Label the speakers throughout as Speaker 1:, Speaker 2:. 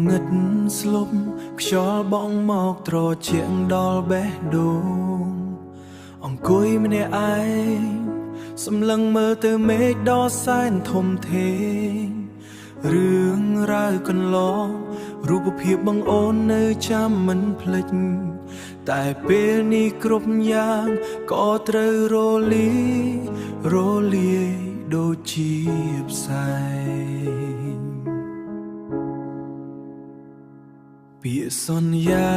Speaker 1: ងឹតស្លុបខ្យល់បងមកត្រជាក់ដល់បេះដូងអង្គុយម្នាក់ឯងសម្លឹងមើលទៅមេឃដ៏សែនធំធេងរឿងរ៉ាវកន្លងរូបភាពបងអូននៅចាំមិនភ្លេចតែពេលនេះគ្រប់យ៉ាងក៏ត្រូវរលាយដូចជាផ្សែងពាក្យសន្យា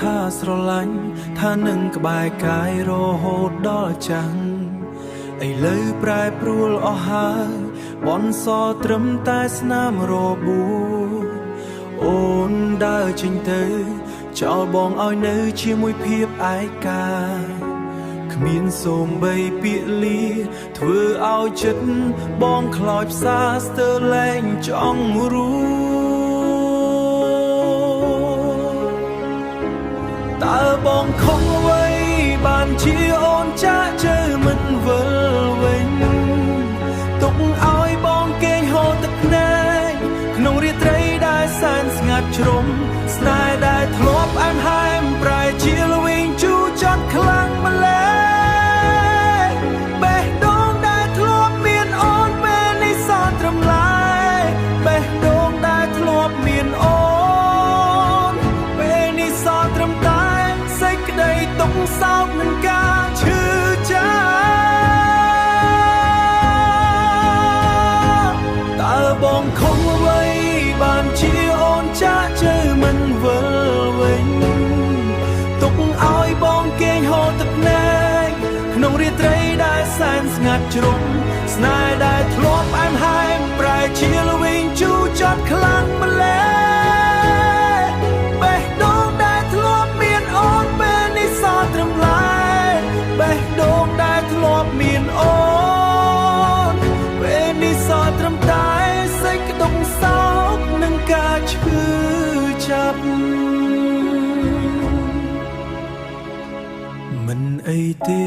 Speaker 1: ថាស្រឡាញ់ថានឹងក្បែរកាយរហូតដល់ចាំងឥឡូវប្រែប្រួលអស់ហើយបនសត្រឹមតែស្នាមរបួសអូនដើរចេញទៅចោលបងឲ្យនៅជាមួយភាពឯកាគ្មានសូម្បីពាក្យលាធ្វើឲ្យចិត្តបងខ្លោចផ្សាស្ទើរលែងចង់រួតើបងខំអ្វីបានជាអូនចាក់ជើមិនវិលវិញទុកឲ្យបងគេងហូរទឹកភ្នែកក្នុងរាត្រីដែលសែនស្ងាត់ជ្រុំស្នេហ៍ដែលធ្លាប់អែមហែមប្រែជាល្វីងជូរចត់ខ្លាំងម្ល៉េះបេះដូងដែលធ្លាប់មានអូនពេលនេះសោះត្រឹមឡាយបេះដូងដែលធ្លាប់មានអូនពេលនេះសោះត្រឹមតែសេចក្តីទុក្ខសោកនឹងការឈឺចាប់តើបងខំអ្វីបានជាអូនចាក់ជើមិនវិលវិញទុកឲ្យបងគេងហូរទឹកភ្នែកក្នុងរាត្រីដែលសែនស្ងាត់ជ្រុំស្នេហ៍ដែលធ្លាប់អែមហែមប្រែជាល្វីងជូរចត់ខ្លាំងម្ល៉េះបេះដូងដែលធ្លាប់មានអូនពេលនេះសោះត្រឹមឡាយបេះដូងដែលធ្លាប់មានអូនពេលនេះសោះត្រឹមតែសេចក្តីសោកនឹងការឈឺចាប់មិនអីទេ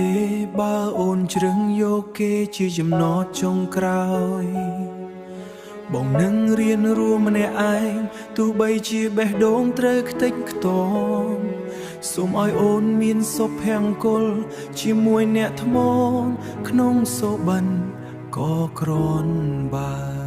Speaker 1: បើអូនជ្រឹងយកគេជាចំណតចុងក្រោយបងនឹងរៀនរួមម្នាក់ឯងទោះបីជាបេះដូងត្រូវខ្ទេចខ្ទាំសូមឲ្យអូនមានសុភមង្គលជាមួយអ្នកថ្មក្នុងសុបិនក៏គ្រាន់បើ